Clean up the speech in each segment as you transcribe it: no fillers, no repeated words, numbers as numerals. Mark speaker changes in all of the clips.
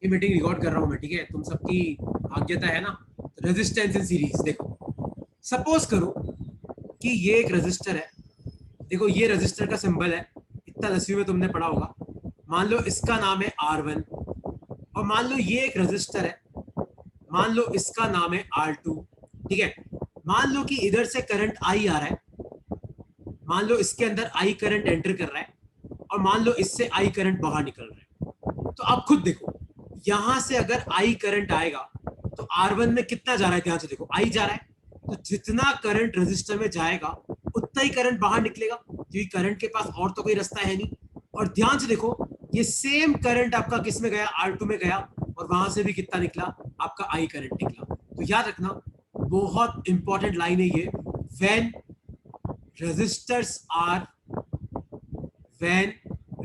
Speaker 1: ये meeting record कर रहा हूँ मैं, ठीक है? तुम सबकी आज्ञता है ना? Resistance in series. देखो, सपोज करो कि ये एक रजिस्टर है। देखो, ये रजिस्टर का सिंबल है, इतना 10वीं में तुमने पढ़ा होगा। मान लो इसका नाम है R1, और मान लो ये एक रजिस्टर है, मान लो इसका नाम है R2। ठीक है? मान लो कि इधर से करंट I आ रहा है, मान लो इसके अंदर I करंट एंटर कर रहा है, और मान लो इससे I करंट बाहर निकल रहा है। तो आप खुद देखो, यहां से अगर I करंट आएगा तो R1 में कितना जा रहा है? ध्यान से देखो, I जा रहा है, तो जितना करंट रजिस्टर में जाएगा उतना ही करंट बाहर निकलेगा, क्योंकि करंट के पास और तो कोई रास्ता है नहीं। और ध्यान से देखो, ये सेम करंट आपका किस में गया? R2 में गया, और वहां से भी कितना निकला? आपका I करंट निकला। तो याद रखना, बहुत इंपॉर्टेंट लाइन है ये। When resistors are when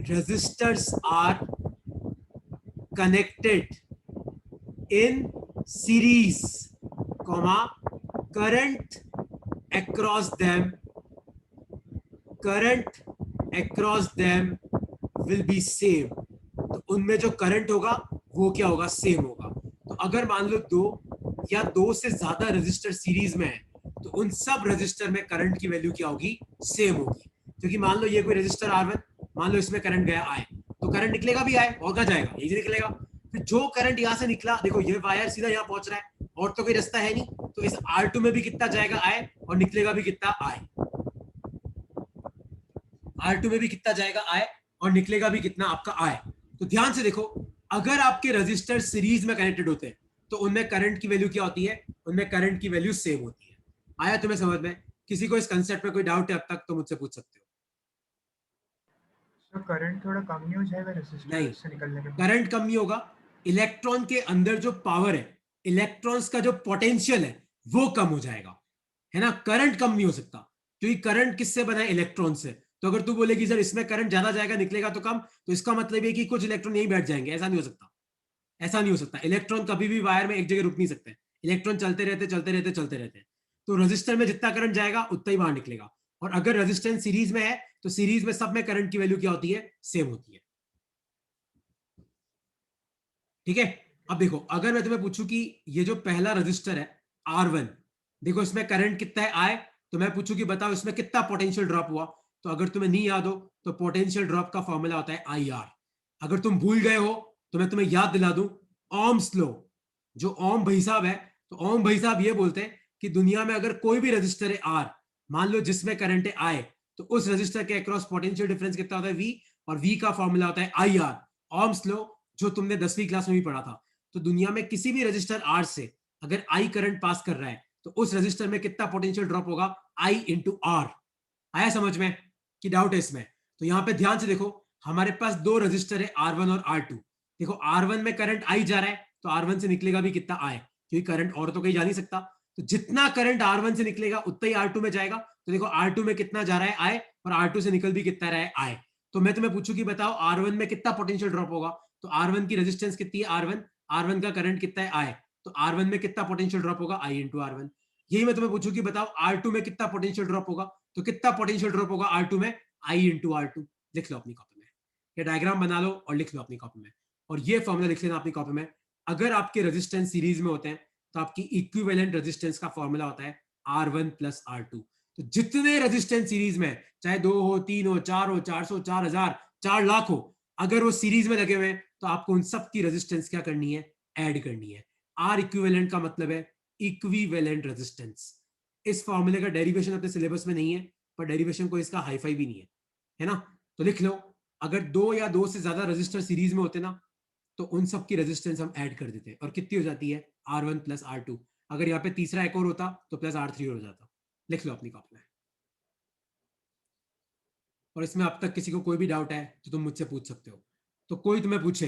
Speaker 1: resistors are connected in series, comma, current across them will be same। तो उनमें जो करंट होगा वो क्या होगा? सेम होगा। तो अगर मान लो दो या दो से ज्यादा रजिस्टर सीरीज में है, तो उन सब रजिस्टर में करंट की वैल्यू क्या होगी? सेम होगी। क्योंकि मान लो ये कोई रजिस्टर R1, मान लो इसमें करंट गया I, तो करंट निकलेगा भी I, और कहाँ जाएगा? यही निकलेगा। फिर जो करंट यहाँ से निकला, देखो ये वायर सीधा यहाँ पहुंच रहा है, और तो कोई रास्ता है नहीं, तो इस R2 में भी कितना जाएगा? I, और निकलेगा भी कितना? I। R2 में भी कितना जाएगा? I, और निकलेगा भी कितना? आपका I। तो ध्यान से देखो, अगर आपके रजिस्टर सीरीज में कनेक्टेड होते हैं तो उनमें करंट की वैल्यू क्या होती है? उनमें करंट की वैल्यू सेम होती है। आया तुम्हें समझ में? किसी को इस कंसेप्ट में कोई डाउट है अब तक तो मुझसे पूछ सकते हो।
Speaker 2: तो करंट थोड़ा कम नहीं हो जाएगा
Speaker 1: नहीं,
Speaker 2: रेसिस्टर से निकलने के बाद?
Speaker 1: करंट कम नहीं होगा। इलेक्ट्रॉन के अंदर जो पावर है, इलेक्ट्रॉन्स का जो पोटेंशियल है, वो कम हो जाएगा, है ना? करंट कम नहीं हो सकता, क्योंकि करंट किससे बना है? इलेक्ट्रॉन से। तो अगर तू बोलेगी सर इसमें करंट ज्यादा जाएगा, निकलेगा तो कम, तो इसका मतलब है कि कुछ इलेक्ट्रॉन यहीं बैठ जाएंगे। ऐसा नहीं हो सकता। ऐसा नहीं हो सकता। इलेक्ट्रॉन कभी भी वायर में एक जगह रुक नहीं सकते। इलेक्ट्रॉन चलते रहते चलते रहते चलते रहते। तो रजिस्टर में जितना करंट जाएगा उतना ही बाहर निकलेगा। और अगर रेजिस्टेंस सीरीज में है तो सीरीज में सब में करंट की वैल्यू क्या होती है? सेम होती है। ठीक है? अब देखो, अगर मैं तुम्हें पूछूं कि ये जो पहला रजिस्टर है R1, देखो इसमें करंट कितना है? I। तो मैं पूछूं कि बताओ इसमें कितना पोटेंशियल ड्रॉप हुआ? तो अगर तुम्हें नहीं याद हो तो पोटेंशियल ड्रॉप का फॉर्मूला होता है IR। अगर तुम भूल गए हो तो मैं तुम्हें याद दिला दूं, ओम्स लॉ। जो ओम भाई साहब है, तो ओम भाई साहब ये बोलते हैं कि दुनिया में अगर कोई भी रजिस्टर है R, मान लो जिसमें करंट है I, तो उस रजिस्टर के अक्रॉस पोटेंशियल डिफरेंस कितना होता है? V। और V का फॉर्मूला होता है IR। ओम्स लॉ जो तुमने 10वीं क्लास में भी पढ़ा था। तो दुनिया में किसी भी रजिस्टर R से अगर I करंट पास कर रहा है तो उस रजिस्टर में कितना पोटेंशियल ड्रॉप होगा? I into R। आया समझ में कि डाउट है इसमें? तो यहां पे ध्यान से देखो, हमारे पास दो रजिस्टर है R1 और R2। देखो R1 में करंट I जा रहा है, तो R1 से निकलेगा भी कितना? I, क्योंकि करंट और तो कहीं जा नहीं सकता। तो जितना करंट R1 से निकलेगा उतना ही R2 में जाएगा। तो देखो R2 में कितना जा रहा है? I, और R2 से निकल भी कितना रहा है? I। तो मैं तुम्हें पूछूं कि बताओ R1 में कितना पोटेंशियल ड्रॉप होगा? तो R1 की रेजिस्टेंस कितनी है? R1। R1 का करंट कितना है? I। तो R1 में कितना पोटेंशियल ड्रॉप होगा? I into R1। यही मैं तुम्हें पूछूं कि बताओ R2 में कितना पोटेंशियल ड्रॉप होगा? तो कितना पोटेंशियल ड्रॉप होगा R2 में? I into R2। लिख लो अपनी कॉपी में, ये डायग्राम बना लो और लिख लो अपनी कॉपी में। और ये फॉर्मूला लिख लेना अपनी कॉपी में। अगर आपके रेजिस्टेंस सीरीज में होते हैं तो आपकी इक्विवेलेंट रेजिस्टेंस का फॉर्मूला होता है R1 प्लस R2। तो जितने रेजिस्टेंस सीरीज में, चाहे 2 हो, 3 हो, 4 हो, 400, 4000, 4 लाख हो, अगर वो सीरीज में लगे हुए हैं तो आपको उन सब की रेजिस्टेंस क्या करनी है? ऐड करनी है। आर इक्विवेलेंट का मतलब है इक्विवेलेंट रेजिस्टेंस। इस फॉर्मूले का डेरिवेशन अपने सिलेबस में नहीं है, पर डेरिवेशन को इसका हाईफाई भी नहीं है ना? तो लिख लो, अगर दो या दो से ज्यादा रजिस्टर सीरीज में होते ना, तो उन सब की रेजिस्टेंस हम ऐड कर देते, और कितनी हो जाती है? R1 plus R2। अगर यहाँ पे तीसरा एक और होता तो प्लस R3 हो जाता। लिख लो अपनी कॉपी में। और इसमें अब तक किसी को कोई भी डाउट है तो तुम मुझसे पूछ सकते हो। तो कोई तुम्हें पूछे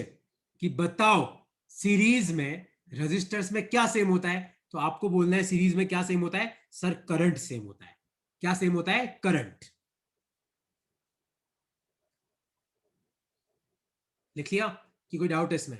Speaker 1: कि बताओ सीरीज में रजिस्टर्स में क्या सेम होता है, तो आपको बोलना है सीरीज में क्या सेम होता है? सर करंट सेम होता है। क्या सेम होता है? करंट। लिख लिया कि कोई डाउट है इसमें?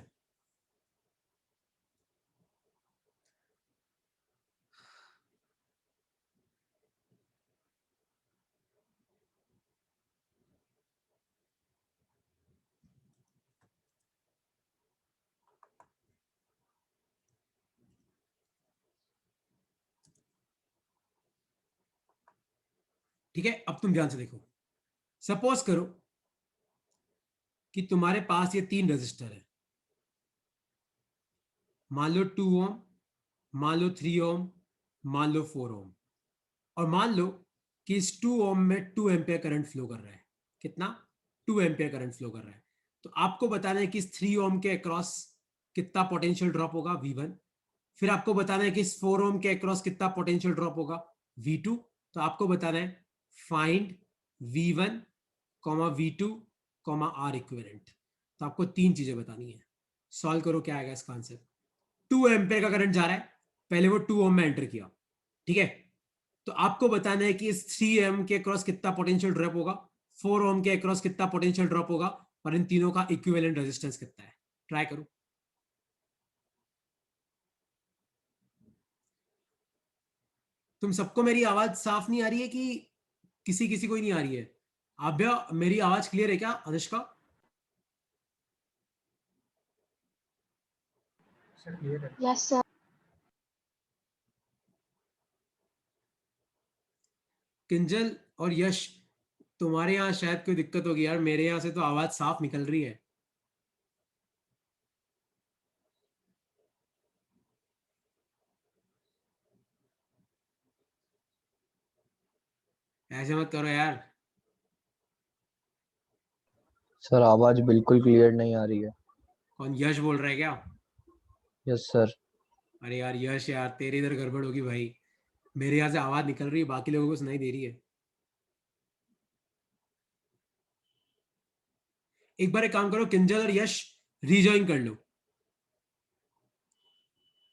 Speaker 1: ठीक है, अब तुम ध्यान से देखो, सपोज करो कि तुम्हारे पास ये 3 रजिस्टर है, मान लो 2 ओम, मान लो 3 ओम, मान लो 4 ओम, और मान लो कि इस 2 ओम में 2 एम्पियर करंट फ्लो कर रहा है। कितना? 2 एम्पियर करंट फ्लो कर रहा है। तो आपको बताना है कि इस 3 ओम के अक्रॉस कितना पोटेंशियल ड्रॉप होगा, V1। फिर आपको बताना है कि इस 4 ओम के अक्रॉस कितना पोटेंशियल ड्रॉप होगा, V2। तो आपको बताना है find V1, V2, R equivalent. तो आपको 3 चीजें बतानी है। सॉल्व करो, क्या आएगा इसका आंसर। 2 एम्पियर का करंट जा रहा है, पहले वो 2 ओम में एंटर किया, ठीक है। तो आपको बताना है कि इस 3 ओम के अक्रॉस कितना पोटेंशियल ड्रॉप होगा, 4 ओम के अक्रॉस कितना पोटेंशियल ड्रॉप होगा, और इन तीनों का इक्विवेलेंट रेजिस्टेंस कितना है। ट्राई करो। तुम सबको मेरी आवाज साफ नहीं आ रही है कि किसी किसी को ही नहीं आ रही है? आभ्या, मेरी आवाज क्लियर है क्या? अनुष्का?
Speaker 2: सर क्लियर है।
Speaker 3: Yes sir.
Speaker 1: किंजल और यश, तुम्हारे यहाँ शायद कोई दिक्कत होगी यार, मेरे यहाँ से तो आवाज साफ निकल रही है। ऐसे मत करो यार।
Speaker 4: सर आवाज बिल्कुल क्लियर नहीं आ रही है।
Speaker 1: कौन, यश बोल रहा है क्या?
Speaker 4: Yes sir.
Speaker 1: अरे यार यश, यार तेरे इधर गड़बड़ होगी भाई, मेरे यहाँ से आवाज निकल रही है, बाकी लोगों को सुनाई दे रही है। एक बार एक काम करो, किंजल और यश रीजॉइन कर लो।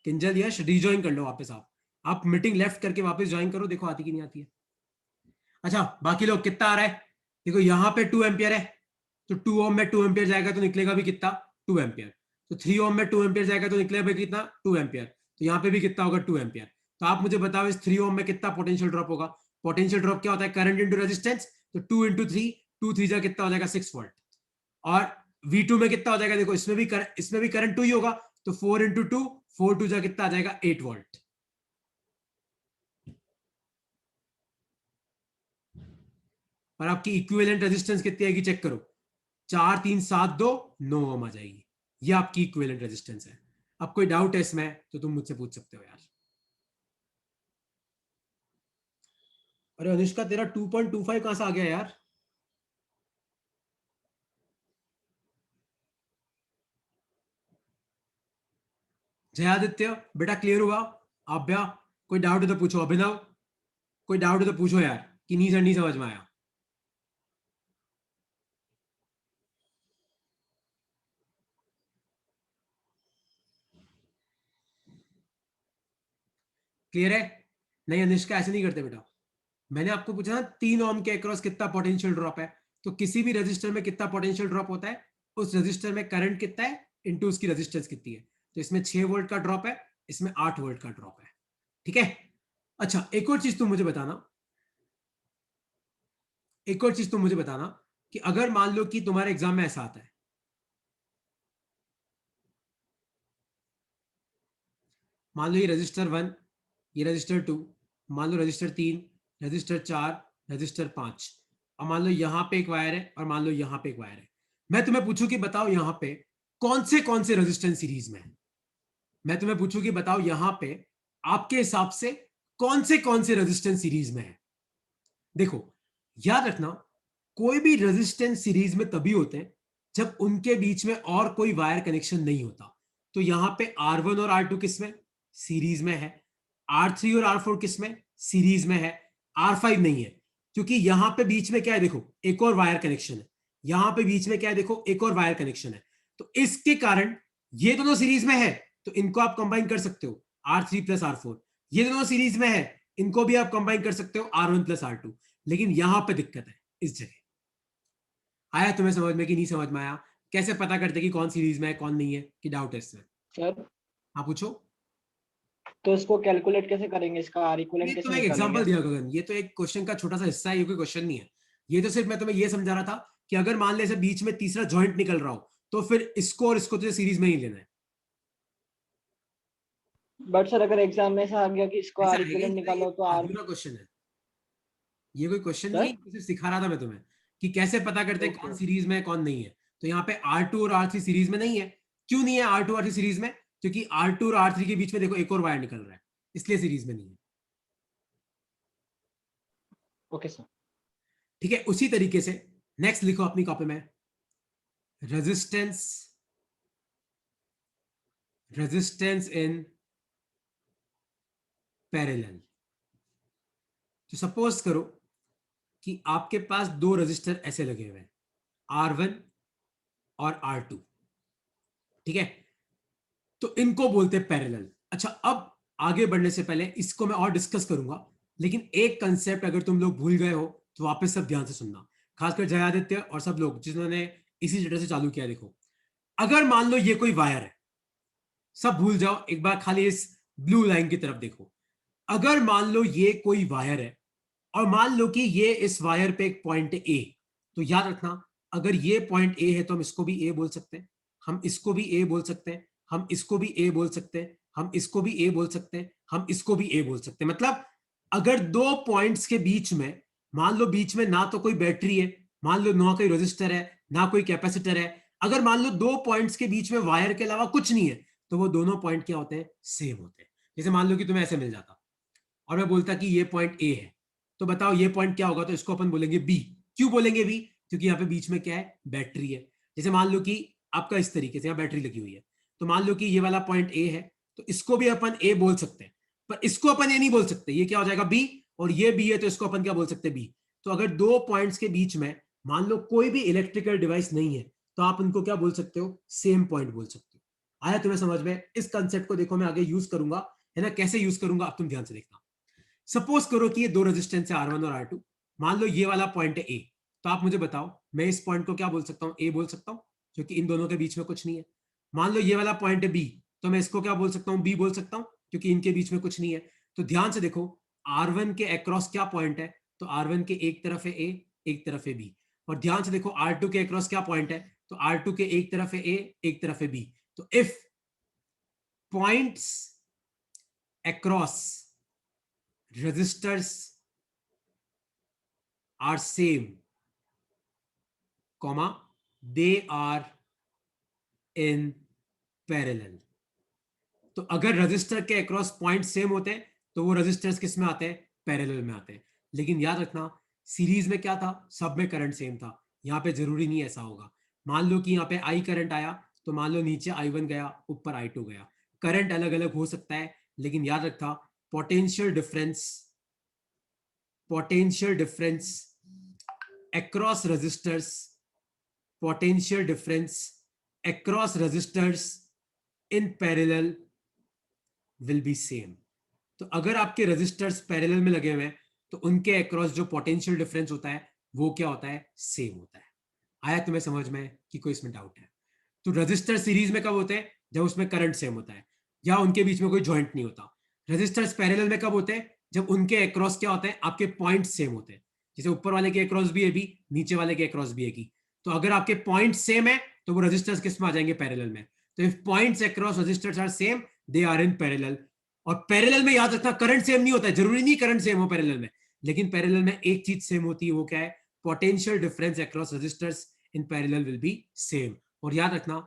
Speaker 1: किंजल, यश रीजॉइन कर लो वापस। आप मीटिंग लेफ्ट करके वापस ज्वाइन करो, देखो आती की नहीं आती है। अच्छा, बाकी लोग कितना आ रहा है? देखो यहाँ पे 2 एम्पियर है, तो 2 ओम में 2 एम्पियर जाएगा तो निकलेगा भी कितना, 2 एम्पियर। तो 3 ओम में 2 एम्पियर जाएगा तो निकलेगा भी कितना, 2 एम्पियर। तो यहाँ पे भी कितना होगा, 2 एम्पियर। तो आप मुझे बताओ इस 3 ओम में कितना पोटेंशियल ड्रॉप होगा। पोटेंशियल ड्रॉप क्या होता है, करंट इंटू रेजिस्टेंस। तो 2 इंटू 3, 2 3 जा कितना हो जाएगा, 6 वोल्ट। और V2 में कितना हो जाएगा, देखो इसमें भी करंट 2 ही होगा, तो 4 इंटू 2, 4 2 जा कितना आ जाएगा, 8 वोल्ट। और आपकी इक्विवेलेंट रेजिस्टेंस कितनी आएगी, चेक करो। 4 3 7 2 9 ओम आ जाएगी। ये आपकी इक्विवेलेंट रेजिस्टेंस है। अब कोई डाउट है इसमें तो तुम मुझसे पूछ सकते हो यार। अरे अनुष्का, तेरा 2.25 कहां से आ गया यार? जयादित्य बेटा, क्लियर हुआ? आभ्या, कोई डाउट है तो पूछो। अभिनव, कोई डाउट है तो पूछो यार, कि नहीं सर नहीं समझ में आया। क्लियर है? नहीं अनुष्का, ऐसे नहीं करते बेटा। मैंने आपको पूछा ना 3 ओम के अक्रॉस कितना पोटेंशियल ड्रॉप है, तो किसी भी रजिस्टर में कितना पोटेंशियल ड्रॉप होता है, उस रजिस्टर में करंट कितना है इनटू उसकी रेजिस्टेंस कितनी है। तो इसमें 6 वोल्ट का ड्रॉप है, इसमें 8 वोल्ट का ड्रॉप है। ठीक है। अच्छा, एक और चीज तुम मुझे बताना, एक और चीज तुम मुझे बताना कि अगर मान लो कि तुम्हारे एग्जाम में ऐसा आता है, मान लो ये रजिस्टर 1, ये रजिस्टर 2, मान लो रजिस्टर 3, रजिस्टर 4, रजिस्टर 5, और मान लो यहां पे एक वायर है और मान लो यहां पे एक वायर है। मैं तुम्हें पूछूं कि बताओ यहां पे कौन से रेजिस्टेंस सीरीज में है। मैं तुम्हें पूछूं कि बताओ यहां पे आपके हिसाब से कौन से रेजिस्टेंस सीरीज में है। देखो, याद रखना, कोई भी रेजिस्टेंस सीरीज में तभी होते हैं जब उनके बीच में और कोई वायर कनेक्शन नहीं होता। तो यहां पे R1 और R2 किस में, सीरीज में है। R3 और R4 किस में, सीरीज में है। R5 नहीं है, क्योंकि यहां पे बीच में क्या है, देखो एक और वायर कनेक्शन है। यहां पे बीच में क्या है, देखो एक और वायर कनेक्शन है। तो इसके कारण ये दोनों सीरीज में है, तो इनको आप कंबाइन कर सकते हो, R3 प्लस R4। ये दोनों सीरीज में है, इनको भी आप कंबाइन कर सकते हो, R1 प्लस R2। लेकिन यहां पे दिक्कत है इस जगह। आया तुम्हें समझ में कि नहीं समझ में आया? कैसे पता करते कि कौन सीरीज में है कौन नहीं है, कि डाउट है इसमें?
Speaker 5: सर
Speaker 1: हाँ पूछो।
Speaker 5: तो इसको कैलकुलेट कैसे करेंगे, इसका आर
Speaker 1: ये
Speaker 5: इक्विवेलेंट
Speaker 1: तो
Speaker 5: कैसे
Speaker 1: एक
Speaker 5: निकालेंगे
Speaker 1: एग्जांपल
Speaker 5: हम?
Speaker 1: दिया गगन, ये तो एक क्वेश्चन का छोटा सा हिस्सा है, ये कोई क्वेश्चन नहीं है। ये तो सिर्फ मैं तुम्हें ये समझा रहा था कि अगर मान ले से बीच में तीसरा जॉइंट निकल रहा हो, तो फिर इसको और इसको तो सीरीज में ही लेना है।
Speaker 5: बट सर अगर एग्जाम में ऐसा आ गया कि इसको
Speaker 1: ऐसा
Speaker 5: आर
Speaker 1: आएगा ही
Speaker 5: इक्विवेलेंट
Speaker 1: नहीं, ये
Speaker 5: निकालो तो आर
Speaker 1: अधूरा क्वेश्चन है। ये कोई क्वेश्चन
Speaker 5: सर?
Speaker 1: नहीं, सिर्फ सिखा रहा था मैं तुम्हें कि कैसे पता करते हैं कौन सीरीज में है कौन नहीं है। तो यहाँ पे R2 और R3 सीरीज में नहीं है। क्यों नहीं है R2 R3 सीरीज में? क्योंकि R2 और R3 के बीच में देखो एक और वायर निकल रहा है, इसलिए सीरीज में नहीं है।
Speaker 5: Okay sir.
Speaker 1: ठीक है, उसी तरीके से नेक्स्ट लिखो अपनी कॉपी में, रेजिस्टेंस इन पैरेलल। तो सपोज करो कि आपके पास दो रजिस्टर ऐसे लगे हुए हैं, R1 और R2। ठीक है, तो इनको बोलते हैं पैरेलल। अच्छा, अब आगे बढ़ने से पहले इसको मैं और डिस्कस करूंगा, लेकिन एक कंसेप्ट अगर तुम लोग भूल गए हो तो वापस सब ध्यान से सुनना, खासकर जयादित्य और सब लोग जिन्होंने इसी जगह से चालू किया। देखो, अगर मान लो ये कोई वायर है, सब भूल जाओ, एक बार खाली इस ब्लू लाइन की तरफ देखो। अगर मान लो ये कोई वायर है और मान लो कि ये इस वायर पे एक पॉइंट ए, तो याद रखना अगर ये पॉइंट ए है तो हम इसको भी ए बोल सकते हैं, हम इसको भी ए बोल सकते हैं, हम इसको भी ए बोल सकते हैं, हम इसको भी ए बोल सकते हैं, हम इसको भी ए बोल सकते हैं। मतलब अगर दो पॉइंट्स के बीच में, मान लो बीच में ना तो कोई बैटरी है, मान लो ना कोई रजिस्टर है, ना कोई कैपेसिटर है, अगर मान लो दो पॉइंट्स के बीच में वायर के अलावा कुछ नहीं है, तो वो दोनों पॉइंट क्या होते हैं? सेम होते हैं। जैसे मान लो कि तुम्हें ऐसे मिल जाता और मैं बोलता कि ये पॉइंट ए है, तो बताओ ये पॉइंट क्या होगा? तो इसको अपन बोलेंगे बी। क्यों बोलेंगे बी? क्योंकि यहाँ पे बीच में क्या है? बैटरी है। जैसे मान लो कि आपका इस तरीके से यहाँ बैटरी लगी हुई है, तो मान लो कि ये वाला पॉइंट ए है, तो इसको भी अपन ए बोल सकते हैं, पर इसको अपन ए नहीं बोल सकते, ये क्या हो जाएगा? बी। और ये बी है तो इसको अपन क्या बोल सकते हैं? बी। तो अगर दो पॉइंट्स के बीच में मान लो कोई भी इलेक्ट्रिकल डिवाइस नहीं है, तो आप उनको क्या बोल सकते हो? सेम पॉइंट बोल सकते हो। आया तुम्हें समझ में? इस कंसेप्ट को देखो मैं आगे यूज करूंगा, है ना? कैसे यूज करूंगा आप तुम ध्यान से देखना। सपोज करो कि ये दो रेजिस्टेंस है R1 और R2, मान लो ये वाला पॉइंट है ए, तो आप मुझे बताओ मैं इस पॉइंट को क्या बोल सकता हूं? ए बोल सकता हूं, क्योंकि इन दोनों के बीच में कुछ नहीं है। मान लो ये वाला पॉइंट है बी, तो मैं इसको क्या बोल सकता हूं? बी बोल सकता हूं, क्योंकि इनके बीच में कुछ नहीं है। तो ध्यान से देखो, R1 के अक्रॉस क्या पॉइंट है? तो R1 के एक तरफ है ए, एक तरफ है बी। और ध्यान से देखो R2 के अक्रॉस क्या पॉइंट है? तो R2 के एक तरफ है ए, एक तरफ है बी। तो if points across resistors are same, comma they are in parallel। तो अगर रजिस्टर के अक्रॉस पॉइंट सेम होते हैं तो वो रजिस्टर्स किस में आते हैं? पैरेलल में आते हैं। लेकिन याद रखना सीरीज में क्या था? सब में करंट सेम था। यहाँ पे जरूरी नहीं ऐसा होगा। मान लो कि यहाँ पे आई करंट आया, तो मान लो नीचे I1 गया, ऊपर I2 गया, करंट अलग अलग हो सकता है, लेकिन याद रखना potential difference across resistors, potential difference across resistors in parallel will be same। तो अगर आपके रेजिस्टर्स पैरेलल में लगे हुए हैं तो उनके अक्रॉस जो पोटेंशियल डिफरेंस होता है वो क्या होता है? सेम होता है। आया तुम्हें समझ में कि कोई इसमें डाउट है? तो रजिस्टर सीरीज में कब होते हैं? जब उसमें करंट सेम होता है या उनके बीच में कोई जॉइंट नहीं होता। रजिस्टर्स पैरेलल में कब होते हैं? जब उनके अक्रॉस क्या होते हैं? आपके पॉइंट सेम होते हैं। जैसे ऊपर वाले के अक्रॉस भी है बी, नीचे वाले के अक्रॉस भी है की। तो अगर आपके पॉइंट सेम है तो वो रजिस्टर्स किस में आ जाएंगे? पैरेलल में। तो if points across resistors are same, they are in parallel. और पैरेलल में याद रखना करंट सेम नहीं होता है, जरूरी नहीं करंट सेम हो पैरेलल में, लेकिन पैरेलल में एक चीज सेम होती है, वो क्या है? Potential difference across resistors in parallel will be same. और याद रखना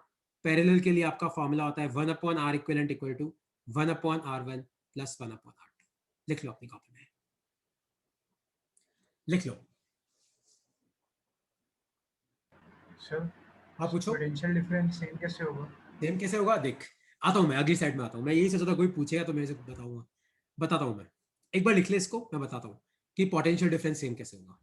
Speaker 1: पैरेलल के लिए आपका फॉर्मूला होता है 1/R equivalent equal to 1/R1 plus 1/R2। लिख लो अपनी कॉपी में, लिख लो।
Speaker 2: सर
Speaker 1: हाँ पूछो।
Speaker 2: पोटेंशियल डिफरेंस सेम कैसे होगा?
Speaker 1: सेम कैसे होगा? देख, आता हूं मैं अगली साइड में आता हूं। मैं यही सोचा था कोई पूछेगा तो मेरे से बताऊंगा, बताता हूं मैं। एक बार लिख ले इसको, मैं बताता हूं कि पोटेंशियल डिफरेंस सेम कैसे होगा।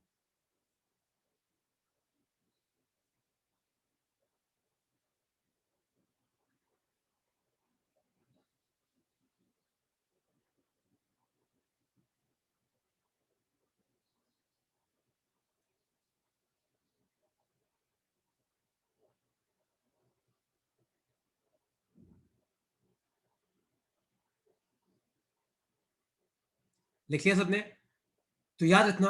Speaker 1: लिख लिया सबने? तो याद रखना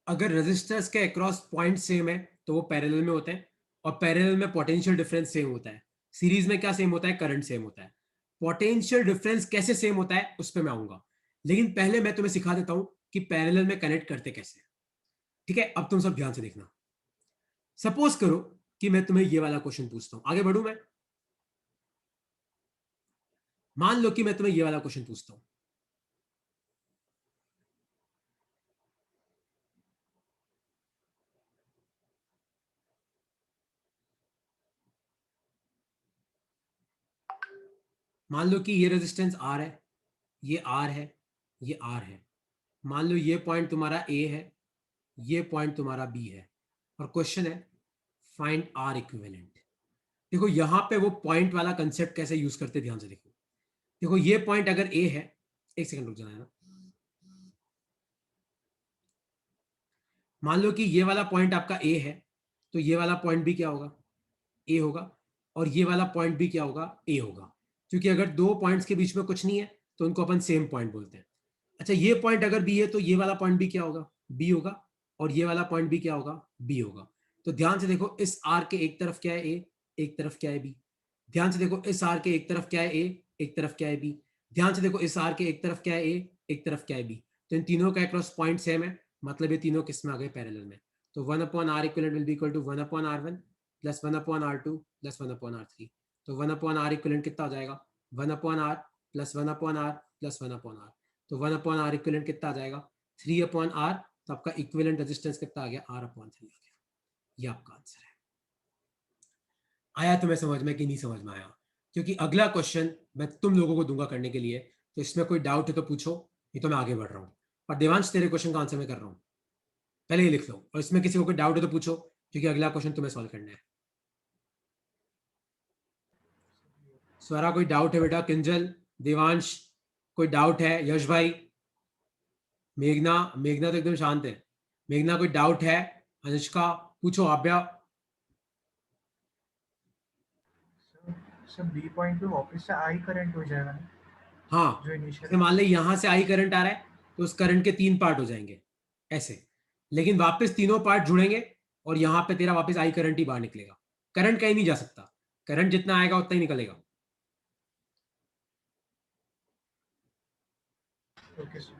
Speaker 1: अगर रेजिस्टर्स के अक्रॉस पॉइंट सेम है तो वो पैरेलल में होते हैं, और पैरेलल में पोटेंशियल डिफरेंस सेम होता है। सीरीज में क्या सेम होता है? करंट सेम होता है। पोटेंशियल डिफरेंस कैसे सेम होता है उस पर मैं आऊंगा, लेकिन पहले मैं तुम्हें सिखा देता हूं कि पैरेलल में कनेक्ट करते कैसे। ठीक है, अब तुम सब ध्यान से देखना। सपोज करो कि मैं तुम्हें ये वाला क्वेश्चन पूछता हूं, आगे बढ़ू मैं। मान लो कि मैं तुम्हें ये वाला क्वेश्चन पूछता हूं, मान लो कि ये रेजिस्टेंस आर है, ये आर है, ये आर है। मान लो ये पॉइंट तुम्हारा ए है, ये पॉइंट तुम्हारा बी है, और क्वेश्चन है फाइंड आर इक्विवेलेंट। देखो यहां पे वो पॉइंट वाला कंसेप्ट कैसे यूज करते, ध्यान से देखो। देखो ये पॉइंट अगर ए है, एक सेकंड रुक जाना है ना। मान लो कि ये वाला पॉइंट आपका ए है, तो ये वाला पॉइंट भी क्या होगा, ए होगा, और ये वाला पॉइंट भी क्या होगा, ए होगा। क्योंकि अगर दो पॉइंट्स के बीच में कुछ नहीं है तो उनको अपन सेम पॉइंट बोलते हैं। अच्छा, ये पॉइंट अगर बी है तो ये वाला पॉइंट भी क्या होगा, बी होगा, और ये वाला पॉइंट भी क्या होगा, बी होगा। तो ध्यान से देखो, इस आर के एक तरफ क्या है ए, एक तरफ क्या है बी। ध्यान से देखो, इस आर के एक तरफ क्या है ए, एक तरफ क्या है बी। ध्यान से देखो, इस आर के एक तरफ क्या है ए, एक तरफ क्या है बी। तो इन तीनों का अक्रॉस पॉइंट सेम है, मतलब ये तीनों किस में आ गए, पैरेलल में। तो 1/r equivalent will be equal to 1/r1 plus 1/r2 plus 1/r3। तो 1/r इक्विवेलेंट कितना हो जाएगा, 1/r plus 1/r plus 1/r। तो 1/r इक्विवेलेंट कितना आ जाएगा, 3/r। तो आपका इक्विवेलेंट रेजिस्टेंस कितना आ गया, r/3 आ गया। ये आपका आंसर है। आया तुम्हें समझ में कि नहीं समझ में आया? क्योंकि अगला क्वेश्चन मैं तुम लोगों को दूंगा करने के लिए, तो इसमें कोई डाउट है तो पूछो, ये तो मैं आगे बढ़ रहा हूँ। और देवांश, तेरे क्वेश्चन का आंसर मैं कर रहा हूँ, पहले ये लिख लो, और इसमें किसी को कोई डाउट है तो पूछो, क्योंकि अगला क्वेश्चन तुम्हें सॉल्व करना है। स्वरा कोई डाउट है बेटा? किंजल, देवांश, कोई डाउट है? यश भाई, मेघना, मेघना तो एकदम शांत है। मेघना कोई डाउट है? अनुष्का पूछो, आभ्या।
Speaker 2: सर बी पॉइंट पे वापस से आई करंट हो जाएगा ना,
Speaker 1: हाँ,
Speaker 2: जो
Speaker 1: जैसे
Speaker 2: इनिशियल।
Speaker 1: मान ले यहां से आई करंट आ रहा है, तो उस करंट के 3 पार्ट हो जाएंगे ऐसे, लेकिन वापस तीनों पार्ट जुड़ेंगे, और यहां पे तेरा वापस आई करंट ही बाहर निकलेगा। करंट कहीं नहीं जा सकता, करंट जितना आएगा उतना ही निकलेगा।
Speaker 2: Okay sir.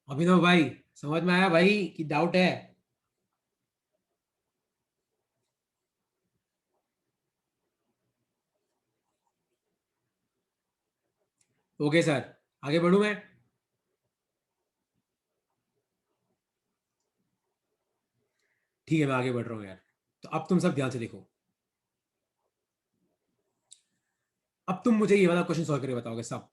Speaker 1: अभिनव भाई, समझ में आया भाई कि डाउट है? ओके सर, आगे बढ़ू मैं? ठीक है, मैं आगे बढ़ रहा हूँ यार। तो अब तुम सब ध्यान से देखो, अब तुम मुझे ये वाला क्वेश्चन सॉल्व करके बताओगे सब।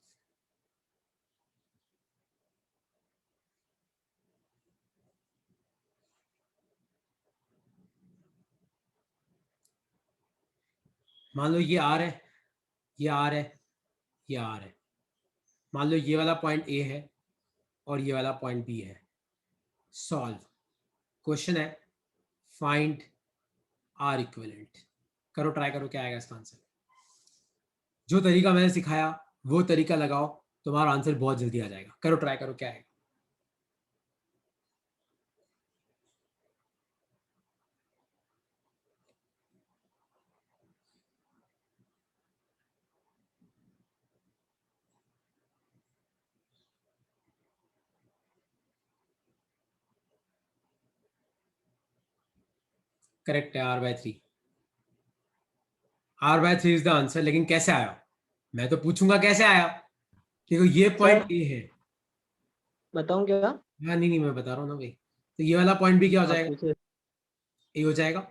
Speaker 1: मान लो ये आर है, ये आर है, ये आर है। मान लो ये वाला पॉइंट ए है, और ये वाला पॉइंट बी है। सॉल्व। क्वेश्चन है फाइंड आर इक्विवेलेंट। करो, ट्राई करो, क्या आएगा इसका आंसर। जो तरीका मैंने सिखाया वो तरीका लगाओ, तुम्हारा आंसर बहुत जल्दी आ जाएगा। करो, ट्राई करो, क्या आएगा। करेक्ट है, r/3। r/3 is the answer, लेकिन कैसे आया? मैं तो पूछूंगा कैसे आया। देखो ये
Speaker 5: सर
Speaker 1: पॉइंट ए है।
Speaker 5: बताऊं क्या?
Speaker 1: हाँ, नहीं नहीं, मैं बता रहा हूँ ना भाई। तो ये वाला पॉइंट भी क्या हो
Speaker 5: आप
Speaker 1: जाएगा,
Speaker 5: पूछे।
Speaker 1: ए हो जाएगा।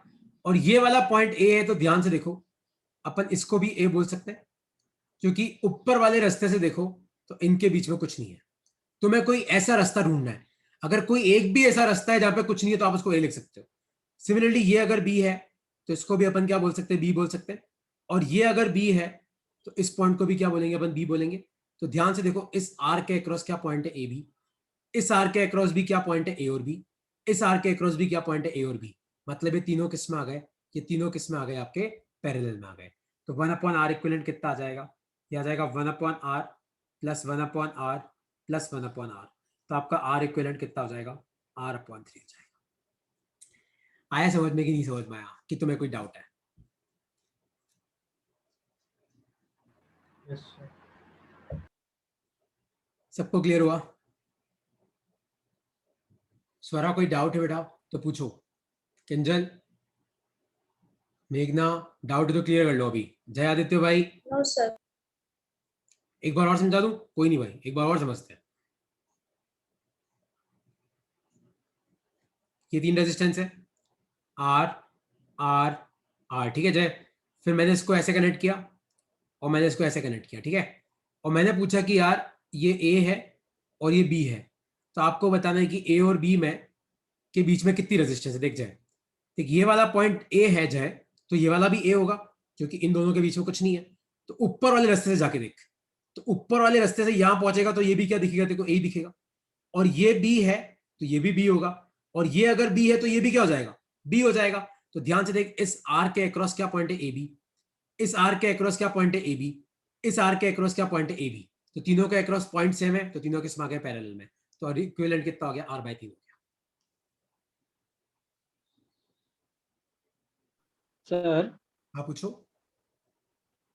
Speaker 1: और ये वाला पॉइंट ए है, तो ध्यान से देखो, अपन इसको भी ए बोल सकते हैं, क्योंकि ऊपर वाले रास्ते से देखो तो इनके बीच में कुछ नहीं है। तुम्हें कोई ऐसा रास्ता ढूंढना है, अगर कोई एक भी ऐसा रास्ता है जहां पे कुछ नहीं है तो आप उसको ए लिख सकते हो। सिमिलरली ये अगर बी है तो इसको भी अपन क्या बोल सकते हैं, बी बोल सकते हैं। और ये अगर बी है तो इस पॉइंट को भी क्या बोलेंगे, अपन बी बोलेंगे। तो ध्यान से देखो, इस आर के अक्रॉस क्या पॉइंट है, ए बी। इस आर के अक्रॉस भी क्या पॉइंट है, ए और बी। इस आर के अक्रॉस भी क्या पॉइंट है, ए और बी। मतलब ये तीनों किस में आ गए, ये तीनों किस में आ गए, आपके पैरेलल में आ गए। तो 1/r इक्विवेलेंट कितना आ जाएगा, ये आ जाएगा 1/r plus 1/r plus 1/r। तो आपका आर इक्विवेलेंट कितना हो जाएगा, r/3 हो जाएगा। आया समझ में कि नहीं समझ में आया, कि तुम्हें कोई डाउट है?
Speaker 2: Yes sir.
Speaker 1: सबको क्लियर हुआ? स्वरा कोई डाउट है बेटा तो पूछो। किंजल, मेघना, डाउट तो क्लियर कर लो अभी। जय आदित्य भाई,
Speaker 3: नो सर।
Speaker 1: एक बार और समझा दूं? कोई नहीं भाई, एक बार और समझते हैं। ये 3 रेजिस्टेंस है, आर आर आर, ठीक है जय। फिर मैंने इसको ऐसे कनेक्ट किया और मैंने इसको ऐसे कनेक्ट किया, ठीक है। और मैंने पूछा कि यार ये ए है और ये बी है, तो आपको बताना है कि ए और बी में के बीच में कितनी रेजिस्टेंस है। देख जाए, देख ये वाला पॉइंट ए है जाए, तो ये वाला भी ए होगा, क्योंकि इन दोनों के बीच में कुछ नहीं है। तो ऊपर वाले रास्ते से जाके देख, तो ऊपर वाले रास्ते से यहां पहुंचेगा तो ये भी क्या दिखेगा, देखो ए दिखेगा। और ये बी है तो ये भी बी होगा, और ये अगर बी है तो ये भी क्या हो जाएगा, बी हो जाएगा। तो ध्यान से देख, इस आर के अक्रॉस क्या पॉइंट है, ए बी। इस आर के अक्रॉस क्या पॉइंट है, ए बी। इस आर के अक्रॉस क्या पॉइंट है, ए बी। तो तीनों के अक्रॉस पॉइंट सेम है, तो तीनों किस में आ गए, पैरेलल में। तो इक्विवेलेंट कितना हो गया, r/3 हो गया।
Speaker 5: सर
Speaker 1: हाँ पूछो।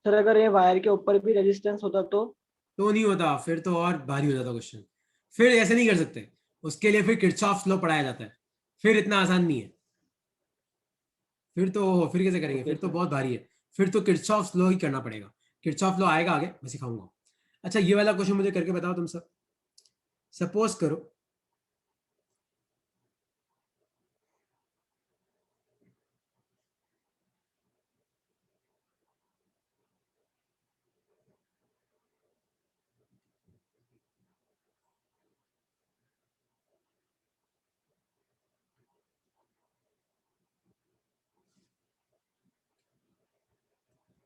Speaker 5: सर अगर ये वायर के ऊपर भी रेजिस्टेंस होता
Speaker 1: तो नहीं होता, फिर तो और भारी हो जाता क्वेश्चन। फिर ऐसे नहीं कर सकते, उसके लिए फिर किरचॉफ लॉ पढ़ाया जाता है, फिर इतना आसान नहीं है। फिर कैसे करेंगे,
Speaker 5: ओके
Speaker 1: फिर तो
Speaker 5: सर।
Speaker 1: बहुत भारी है। फिर तो किरचॉफ लॉ ही करना पड़ेगा। किरचॉफ लॉ आएगा आगे, मैं सिखाऊंगा। अच्छा ये वाला क्वेश्चन मुझे करके बताओ तुम सब। सपोज करो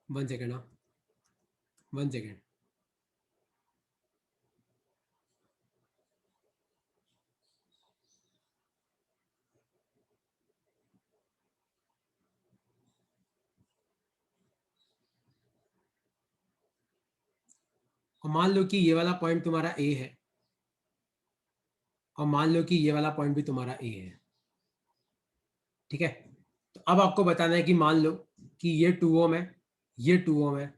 Speaker 1: वन सेकेंड, हाँ 1 सेकेंड। और मान लो कि ये वाला पॉइंट तुम्हारा ए है, और मान लो कि ये वाला पॉइंट भी तुम्हारा ए है, ठीक है। तो अब आपको बताना है कि मान लो कि ये 2 ओम है, ये 2 ओम है,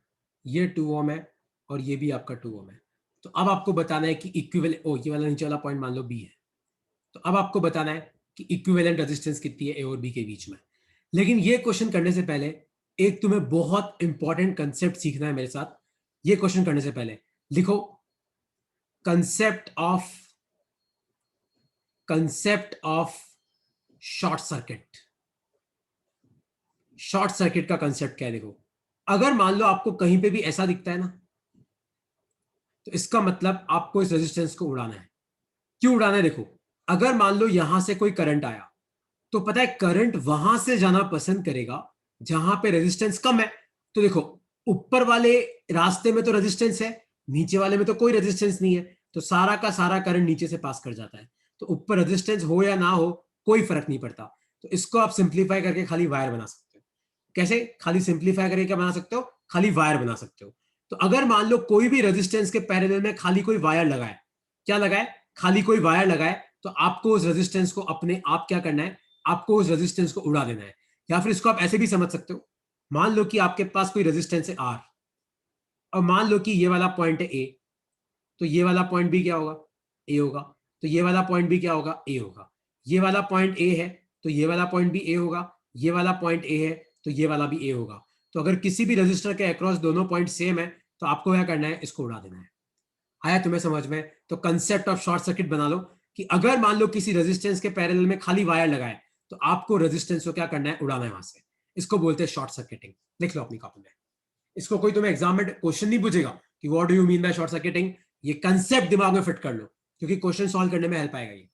Speaker 1: ये 2 ओम है, और ये भी आपका 2 ओम है। तो अब आपको बताना है कि इक्विवेलेंट, ओ ये वाला नीचे वाला पॉइंट मान लो बी है, तो अब आपको बताना है कि इक्विवेलेंट रेजिस्टेंस कितनी है ए और बी के बीच में। लेकिन ये क्वेश्चन करने से पहले एक तुम्हें बहुत इंपॉर्टेंट कंसेप्ट सीखना है मेरे साथ। ये क्वेश्चन करने से पहले लिखो, concept of short circuit. Short circuit का कंसेप्ट क्या है, देखो। अगर मान लो आपको कहीं पे भी ऐसा दिखता है ना, तो इसका मतलब आपको इस रेजिस्टेंस को उड़ाना है। क्यों उड़ाना है, देखो। अगर मान लो यहां से कोई करंट आया, तो पता है करंट वहां से जाना पसंद करेगा जहां पे रेजिस्टेंस कम है। तो देखो, ऊपर वाले रास्ते में तो रेजिस्टेंस है, नीचे वाले में तो कोई रेजिस्टेंस नहीं है, तो सारा का सारा करंट नीचे से पास कर जाता है। तो ऊपर रेजिस्टेंस हो या ना हो कोई फर्क नहीं पड़ता। तो इसको आप सिंप्लीफाई करके खाली वायर बना सकते हो। कैसे खाली सिंप्लीफाई करके क्या बना सकते हो, खाली वायर बना सकते हो। तो अगर मान लो कोई भी रेजिस्टेंस के पैरेलल में खाली कोई वायर लगाए, क्या लगाए, खाली कोई वायर लगाए, तो आपको उस रेजिस्टेंस को अपने आप क्या करना है, आपको उस रेजिस्टेंस को उड़ा देना है। या फिर इसको आप ऐसे भी समझ सकते हो, मान लो कि आपके पास कोई रेजिस्टेंस है आर, और मान लो कि ये वाला पॉइंट है ए, तो ये वाला पॉइंट भी क्या होगा, ए होगा। तो ये वाला पॉइंट भी क्या होगा, ए होगा। ये वाला पॉइंट ए है, तो ये वाला पॉइंट भी ए होगा। ये वाला पॉइंट ए है, तो ये वाला भी ए होगा। तो अगर किसी भी रजिस्टर के अक्रॉस दोनों पॉइंट सेम है, तो आपको क्या करना है, इसको उड़ा देना है। आया तुम्हें समझ में? तो कंसेप्ट ऑफ शॉर्ट सर्किट बना लो कि अगर मान लो किसी रेजिस्टेंस के पैरेलल में खाली वायर लगाए, तो आपको रेजिस्टेंस को क्या करना है, उड़ाना है वहां से। इसको बोलते हैं शॉर्ट सर्किटिंग। लिख लो अपनी कॉपी में। इसको कोई तुम्हें एग्जाम में क्वेश्चन नहीं पूछेगा कि what do you mean by short circuiting. ये कंसेप्ट दिमाग में फिट कर लो, क्योंकि क्वेश्चन सॉल्व करने में हेल्प आएगा ये।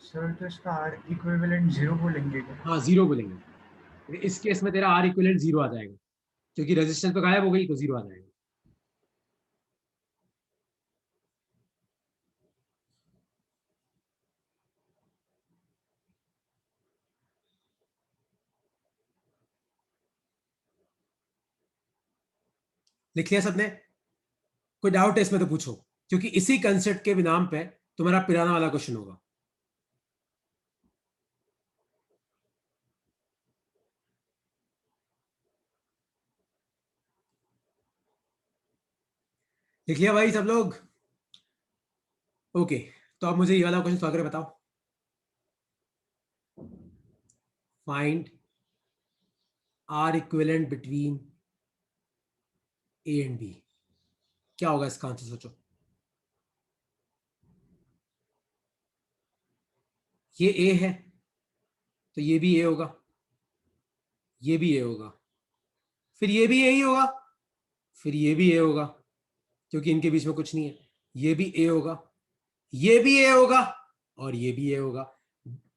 Speaker 2: सर तो इसका आर इक्विवेलेंट 0 बोलेंगे क्या?
Speaker 1: हाँ 0 बोलेंगे। इस केस में तेरा आर इक्विवेलेंट 0 आ जाएगा, क्योंकि रेजिस्टेंस तो गायब हो गई, तो 0 आ जाएगा। लिख लिया सबने? कोई डाउट है इसमें तो पूछो, क्योंकि इसी कंसेप्ट के नाम पे तुम्हारा पुराना वाला क्वेश्चन होगा। लिख लिया भाई सब लोग? ओके, तो अब मुझे ये वाला क्वेश्चन सॉल्व करके बताओ। Find R equivalent between A and B. क्या होगा इसका आंसर, सोचो। ये ए है तो ये भी ए होगा, ये भी ए होगा, फिर ये भी ए ही होगा, फिर ये भी ए होगा, क्योंकि इनके बीच में कुछ नहीं है। ये भी ए होगा, ये भी ए होगा, और ये भी ए होगा,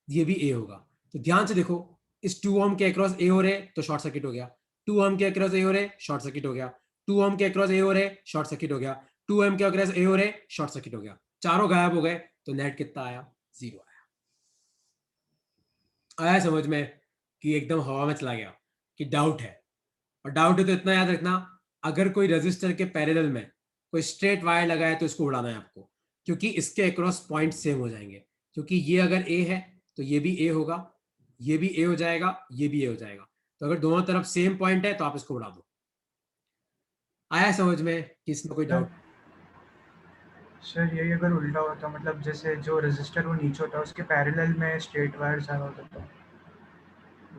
Speaker 1: ये भी ए होगा। तो ध्यान से देखो, इस 2 ओम के अक्रॉस ए हो रहे तो शॉर्ट सर्किट हो गया, 2 ओम के अक्रॉस ए हो रहे शॉर्ट सर्किट हो गया, 2 ओम के अक्रॉस ए हो रहे शॉर्ट सर्किट हो गया, 2 ओम के अक्रॉस ए हो रहे शॉर्ट सर्किट हो गया। चारों गायब हो गए तो नेट कितना आया, 0 आया। आया समझ में कि एकदम हवा में चला गया कि डाउट है? और डाउट है तो इतना याद रखना, अगर कोई रेजिस्टर के पैरेलल में कोई स्ट्रेट वायर लगा है तो इसको उड़ाना है आपको, क्योंकि इसके अक्रॉस पॉइंट सेम हो जाएंगे। क्योंकि ये अगर ए है तो ये भी ए होगा, ये भी ए हो जाएगा, ये भी ए हो जाएगा। तो अगर दोनों तरफ सेम पॉइंट है तो आप इसको उड़ा दो। आया समझ में कि इसमें कोई डाउट?
Speaker 2: सर यही अगर उल्टा होता, मतलब जैसे जो रजिस्टर वो नीचे होता है उसके पैरेलल में स्ट्रेट वायर्स आ होता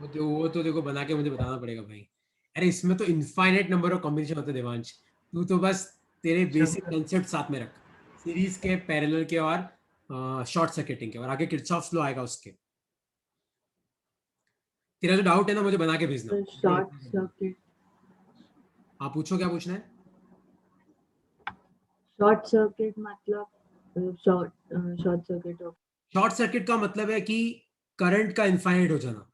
Speaker 2: तो
Speaker 1: वो तो देखो बना के मुझे बताना पड़ेगा भाई। अरे इसमें तो इनफाइनाइट नंबर ऑफ कॉम्बिनेशन होते हैं देवांश, तू तो बस तेरे बेसिक कंसेप्ट साथ में रख, सीरीज के, पैरेलल के और शॉर्ट सर्किटिंग के, और आगे किरचॉफ्स लॉ आएगा उसके। तेरा जो डाउट है ना मुझे बना के भेजना।
Speaker 3: शॉर्ट सर्किट,
Speaker 1: आप पूछो, क्या पूछना है?
Speaker 3: शॉर्ट सर्किट मतलब शॉर्ट सर्किट हो।
Speaker 1: शॉर्ट सर्किट का मतलब है कि करंट का इनफाइनाइट हो जाना।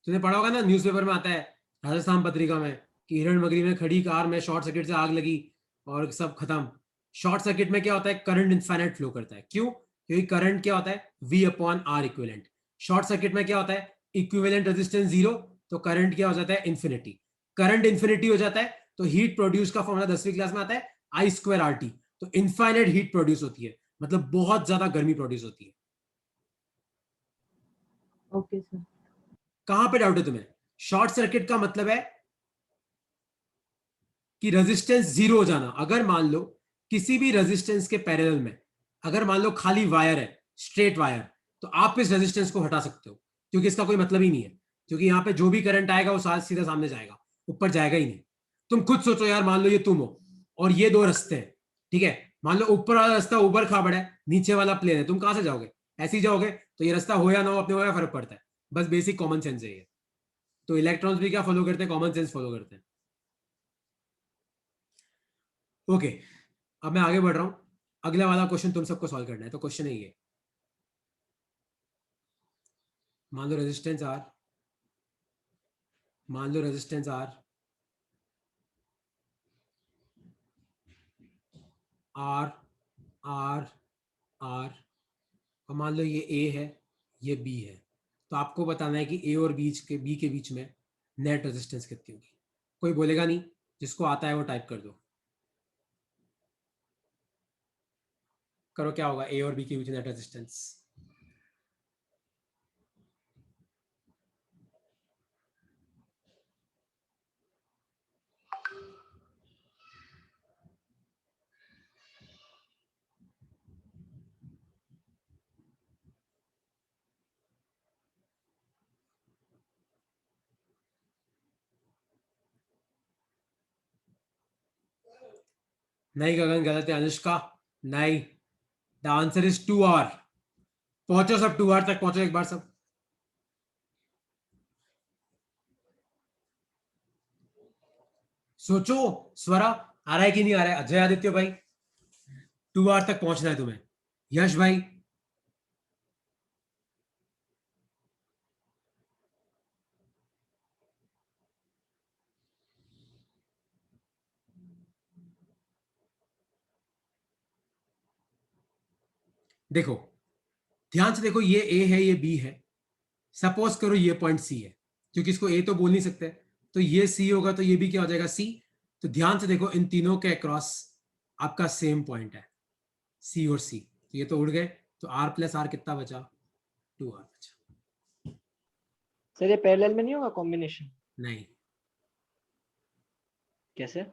Speaker 1: तूने पढ़ा होगा ना, न्यूज़पेपर में आता है, राजस्थान पत्रिका में, कि हिरणमगरी में खड़ी कार में शॉर्ट सर्किट से आग लगी और सब खत्म। शॉर्ट सर्किट में क्या होता है, करंट इनफाइनाइट फ्लो करता है। क्यों? क्योंकि करंट क्या होता है, V upon R equivalent. Short circuit में क्या होता है, इक्विवेलेंट रेजिस्टेंस 0, तो करंट क्या हो जाता है, इंफिनिटी। करंट इंफिनिटी हो जाता है तो हीट प्रोड्यूस का फॉर्मूला 10वीं क्लास में आता है, I²RT। तो इनफाइनाइट हीट प्रोड्यूस होती है, मतलब बहुत ज्यादा गर्मी प्रोड्यूस होती है।
Speaker 3: Okay sir.
Speaker 1: कहां पे डाउट है तुम्हें? शॉर्ट सर्किट का मतलब है कि रेजिस्टेंस 0 हो जाना। अगर मान लो किसी भी रेजिस्टेंस के पैरेलल में, अगर मान लो खाली वायर है, स्ट्रेट वायर, तो आप इस रेजिस्टेंस को हटा सकते हो, क्योंकि इसका कोई मतलब ही नहीं है। क्योंकि यहाँ पे जो भी करंट आएगा वो सीधा सामने जाएगा, ऊपर जाएगा ही नहीं। तुम खुद सोचो यार, मान लो ये तुम हो और ये दो रास्ते हैं, ठीक है? मान लो ऊपर वाला रास्ता ऊबर खाबड़ है, नीचे वाला प्लेन है, तुम कहां से जाओगे? ऐसे ही जाओगे। तो ये रास्ता हो या ना हो, अपने को क्या फर्क पड़ता है? बस बेसिक कॉमन सेंस है ये। तो इलेक्ट्रॉन्स भी क्या फॉलो करते हैं, कॉमन सेंस फॉलो करते हैं। ओके, अब मैं आगे बढ़ रहा हूं। अगला वाला क्वेश्चन तुम सबको सॉल्व करना है। तो क्वेश्चन है ये, मान लो रेजिस्टेंस आर, मान लो resistance R, R R R, और मान लो ये ए है, ये बी है। तो आपको बताना है कि ए और बी के बीच में नेट रेजिस्टेंस कितनी होगी। कोई बोलेगा नहीं, जिसको आता है वो टाइप कर दो। करो, क्या होगा ए और बी के बीच नेट रेजिस्टेंस? नहीं गगन, गलत है। अनुष्का, नहीं, द आंसर इज 2R। पहुंचो सब, 2R तक पहुंचो एक बार सब। सोचो, स्वरा आ रहा है कि नहीं आ रहा है? अजय आदित्य भाई, 2R तक पहुंचना है तुम्हें। यश भाई, देखो ध्यान से देखो, ये ए है, ये बी है। सपोज करो ये पॉइंट सी है, क्योंकि इसको ए तो बोल नहीं सकते, तो ये सी होगा, तो ये भी क्या हो जाएगा, सी। तो ध्यान से देखो, इन तीनों के अक्रॉस आपका सेम पॉइंट है, सी और सी। तो ये तो उड़ गए, तो आर प्लस आर कितना बचा, 2R बचा।
Speaker 5: सर ये पैरेलल में नहीं होगा कॉम्बिनेशन?
Speaker 1: नहीं,
Speaker 5: कैसे?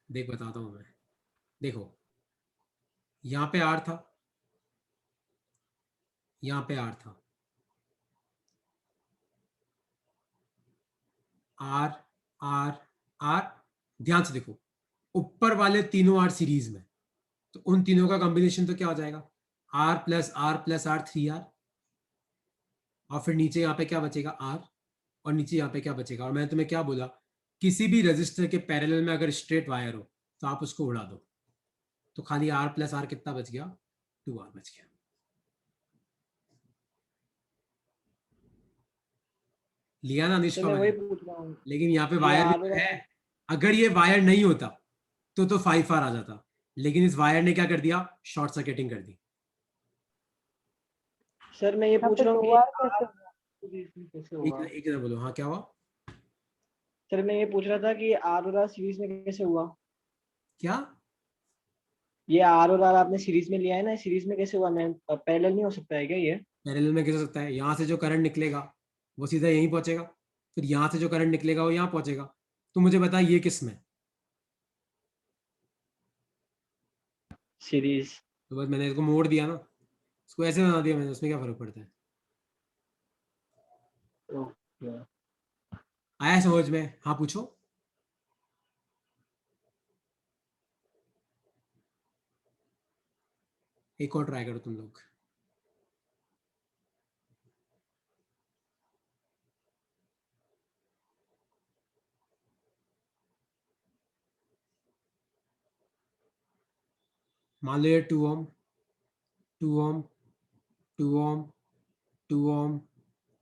Speaker 1: देख बताता हूं मैं। देखो यहाँ पे R था, यहाँ पे R था, R R R। ध्यान से देखो, ऊपर वाले तीनों R सीरीज में, तो उन तीनों का कॉम्बिनेशन तो क्या हो जाएगा, R plus R plus R 3R, और फिर नीचे यहाँ पे क्या बचेगा R, और नीचे यहाँ पे क्या बचेगा। और मैंने तुम्हें क्या बोला, किसी भी रजिस्टर के पैरेलल में अगर स्ट्रेट वायर हो तो आप उसको उड़ा दो, तो खाली R प्लस R कितना बच गया, 2R बच गया। लिया ना
Speaker 5: तो
Speaker 1: निष्का
Speaker 5: मैं वही
Speaker 1: मैंने,
Speaker 5: पूछ रहा हूँ
Speaker 1: लेकिन यहाँ पे
Speaker 5: ये
Speaker 1: वायर
Speaker 5: R
Speaker 1: भी
Speaker 5: और
Speaker 1: तो है। अगर ये वायर नहीं होता तो 5R आ जाता, लेकिन इस वायर ने क्या कर दिया, शॉर्ट सर्किटिंग कर दी।
Speaker 5: सर मैं ये
Speaker 3: यहाँ
Speaker 5: पूछ
Speaker 3: पे
Speaker 5: रहा हूँ कि
Speaker 3: 2R कैसे हुआ?
Speaker 5: सीरीज में कैसे
Speaker 1: एक
Speaker 5: हुआ।
Speaker 1: एक जरा बोलो, हाँ क्या हुआ,
Speaker 5: सर मैं ये पूछ रहा था कि R और R सीरीज में कैसे हुआ।
Speaker 1: क्या
Speaker 5: ये R और R आपने सीरीज में लिया है ना, सीरीज में कैसे हुआ मैम, पैरेलल नहीं हो सकता है क्या ये।
Speaker 1: पैरेलल में कैसे हो सकता है, यहाँ से जो करंट निकलेगा वो सीधा यहीं पहुंचेगा, फिर यहाँ से जो करंट निकलेगा वो यहाँ पहुंचेगा। तो मुझे बता ये किस में,
Speaker 5: सीरीज।
Speaker 1: तो बस मैंने इसको मोड़ दिया ना, इसको ऐसे बना दिया मैंने, उसमें क्या फर्क पड़ता है।
Speaker 5: ओके।
Speaker 1: आया समझ में, हाँ पूछो। एक और ट्राई करो तुम लोग। मान लो ये 2 ओम 2 ओम 2 ओम 2 ओम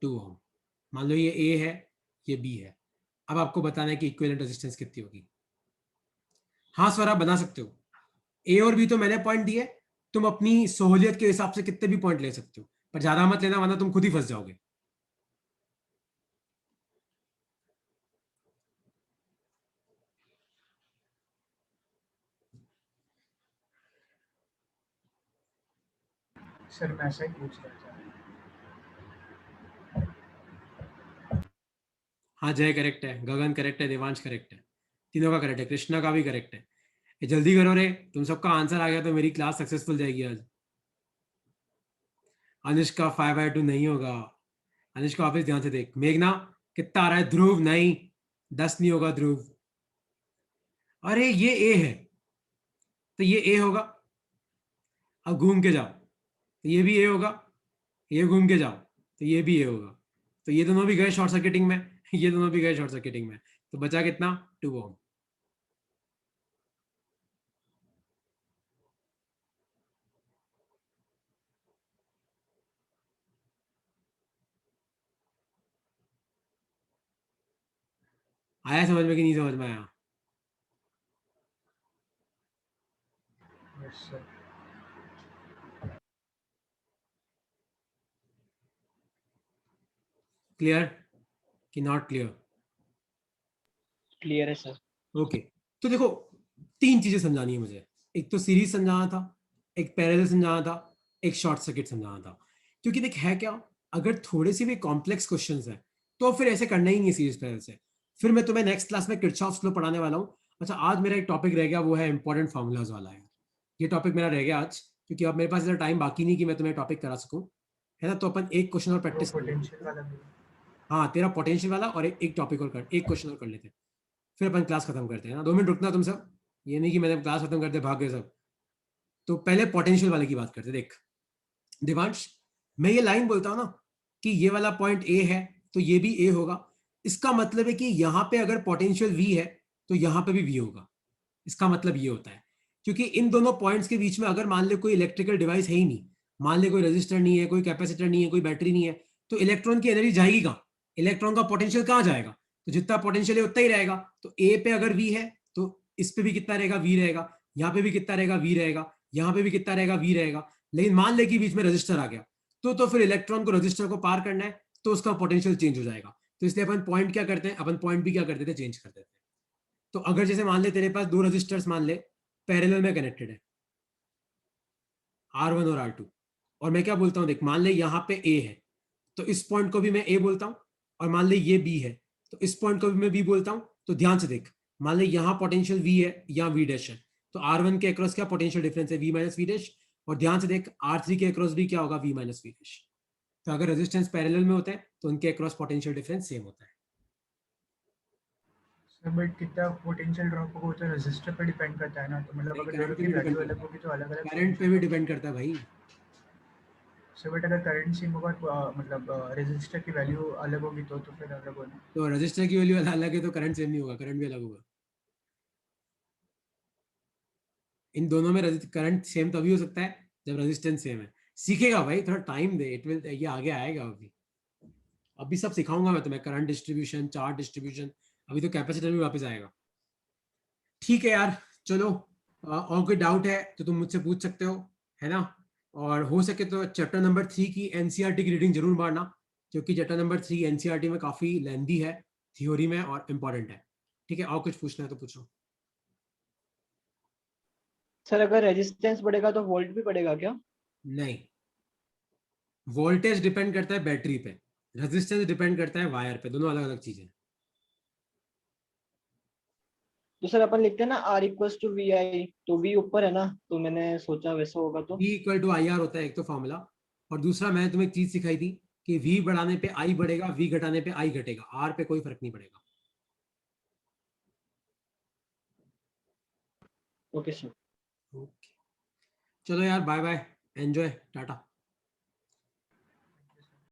Speaker 1: 2 ओम, मान लो ये ए है, ये बी है। अब आपको बताना है कि इक्विवेलेंट रेजिस्टेंस कितनी होगी। हाँ सर आप बना सकते हो, ए और बी तो मैंने पॉइंट दिए, तुम अपनी सहूलियत के हिसाब से कितने भी पॉइंट ले सकते हो, पर ज्यादा मत लेना वरना तुम खुद ही फंस जाओगे।
Speaker 2: सर मैं ऐसा ही पूछ रहा था।
Speaker 1: हाँ जय करेक्ट है, गगन करेक्ट है, देवांश करेक्ट है, तीनों का करेक्ट है, कृष्णा का भी करेक्ट है। ये जल्दी करो रे, तुम सबका आंसर आ गया तो मेरी क्लास सक्सेसफुल जाएगी आज। अनुष्का 5/2 नहीं होगा, अनुष्का वापस ध्यान से देख। मेघना कितना आ रहा है, ध्रुव नहीं, 10 नहीं होगा ध्रुव। अरे ये ए है तो ये ए होगा, अब घूम के जाओ तो ये भी ए होगा, ये घूम के जाओ तो ये भी ए होगा, तो ये दोनों भी गए शॉर्ट सर्किटिंग में ये दोनों भी गए शॉर्ट सर्किटिंग में, तो बचा कितना, 2 ओम। आया समझ में कि नहीं समझ में आया।
Speaker 2: Yes sir.
Speaker 1: क्लियर कि नॉट क्लियर।
Speaker 5: क्लियर है सर।
Speaker 1: ओके तो देखो, 3 चीजें समझानी है मुझे, एक तो सीरीज समझाना था, एक पैरेलल समझाना था, एक शॉर्ट सर्किट समझाना था। क्योंकि देख है क्या, अगर थोड़े से भी कॉम्प्लेक्स क्वेश्चंस हैं तो फिर ऐसे करना ही नहीं सीरीज पैरेलल से। फिर मैं तुम्हें नेक्स्ट क्लास में किरचॉफ्स लॉ पढ़ाने वाला हूँ। अच्छा आज मेरा एक टॉपिक रह गया, वो है इंपॉर्टेंट फार्मूलाज वाला है। ये टॉपिक मेरा रह गया आज, क्योंकि अब मेरे पास इतना टाइम बाकी नहीं कि मैं तुम्हें टॉपिक करा सकूं, है ना। तो अपन एक क्वेश्चन और
Speaker 2: वो
Speaker 1: प्रैक्टिस कर लेते हैं।
Speaker 2: पोटेंशियल वाला भी।
Speaker 1: हाँ तेरा पोटेंशियल वाला, और एक टॉपिक और कर, एक क्वेश्चन और कर लेते हैं, फिर अपन क्लास खत्म करते हैं ना। 2 मिनट रुकना तुम सब, ये नहीं कि मैंने क्लास खत्म करते भाग गए सब। तो पहले पोटेंशियल वाले की बात करते हैं। देख देवांश, मैं ये लाइन बोलता हूँ ना कि ये वाला पॉइंट ए है तो ये भी ए होगा, इसका मतलब है कि यहाँ पे अगर पोटेंशियल वी है तो यहाँ पे भी वी होगा। इसका मतलब ये होता है, क्योंकि इन दोनों पॉइंट्स के बीच में अगर मान ले कोई इलेक्ट्रिकल डिवाइस है ही नहीं, मान ले कोई रजिस्टर नहीं है, कोई कैपेसिटर नहीं है, कोई बैटरी नहीं है, तो इलेक्ट्रॉन की एनर्जी जाएगी कहाँ, इलेक्ट्रॉन का पोटेंशियल कहाँ जाएगा, तो जितना पोटेंशियल है उतना ही रहेगा। तो ए पे अगर वी है तो इस पे भी कितना रहेगा, वी रहेगा, यहाँ पे भी कितना रहेगा, वी रहेगा, यहाँ पे भी कितना रहेगा, वी रहेगा। लेकिन मान ले कि बीच में रजिस्टर आ गया तो फिर इलेक्ट्रॉन को रजिस्टर को पार करना है तो उसका पोटेंशियल चेंज हो जाएगा। तो इसलिए अपन पॉइंट क्या करते हैं, अपन पॉइंट भी क्या करते थे, चेंज कर देते हैं। तो अगर जैसे मान ले तेरे पास 2 रजिस्टर्स मान ले पैरेलल में कनेक्टेड है, R1 और R2, और मैं क्या बोलता हूं देख, मान ले यहाँ पे A है तो इस पॉइंट को भी मैं A बोलता हूं, और मान ले ये B है तो इस पॉइंट को भी मैं B बोलता हूं। तो ध्यान से देख, मान ले यहाँ पोटेंशियल V है, यहाँ V डैश है, तो R1 के अक्रॉस क्या पोटेंशियल डिफरेंस है, V माइनस वी डैश, और ध्यान से देख R3 के अक्रॉस भी क्या होगा, V माइनस वी डैश। तो अगर रेजिस्टेंस पैरेलल में होते हैं तो उनके अक्रॉस पोटेंशियल डिफरेंस सेम होता है।
Speaker 2: सर बट कितना पोटेंशियल ड्रॉप होगा वो तो रेजिस्टर पे डिपेंड करता है ना, तो मतलब अगर दोनों की वैल्यू अलग होगी तो अलग अलग
Speaker 1: करंट पे भी डिपेंड करता है भाई।
Speaker 2: सर बट अगर करंट सेम होगा तो मतलब रेजिस्टर की वैल्यू अलग होगी तो फिर अलग होना।
Speaker 1: तो रजिस्टर की वैल्यू अलग है तो करंट सेम नहीं होगा, करंट भी अलग होगा। इन दोनों में करंट सेम तभी हो सकता है जब रेजिस्टेंस सेम है। सीखेगा भाई, थोड़ा टाइम दे, इट विल, ये आगे आएगा। अभी सब सिखाऊंगा मैं तुम्हें, करंट डिस्ट्रीब्यूशन, चार्ज डिस्ट्रीब्यूशन, अभी तो कैपेसिटर भी वापस आएगा। ठीक है यार, चलो और कोई डाउट है तो तुम मुझसे पूछ सकते हो, है ना। और हो सके तो चैप्टर नंबर 3 की एनसीईआरटी की रीडिंग जरूर मारना, क्योंकि चैप्टर नंबर 3 एनसीईआरटी में काफी लेंदी है थ्योरी में और इम्पोर्टेंट है। ठीक है, और कुछ पूछना है तो पूछो।
Speaker 5: सर अगर रेजिस्टेंस बढ़ेगा तो वोल्ट भी बढ़ेगा क्या?
Speaker 1: नहीं, वोल्टेज डिपेंड करता है बैटरी पे, रेजिस्टेंस डिपेंड करता है वायर पे, दोनों अलग अलग चीजें।
Speaker 5: तो सर अपन लिखते हैं ना R इक्वल्स टू वी आई, तो V ऊपर है ना, तो मैंने सोचा वैसा होगा तो।
Speaker 1: V equal to I R होता है एक तो फॉर्मूला, और दूसरा मैंने तुम्हें एक चीज सिखाई थी कि V बढ़ाने पे I बढ़ेगा, V घटाने पे I घटेगा, R पे कोई फर्क नहीं पड़ेगा।
Speaker 5: Okay sir.
Speaker 1: ओके, चलो यार, बाय बाय, एंजॉय, टाटा।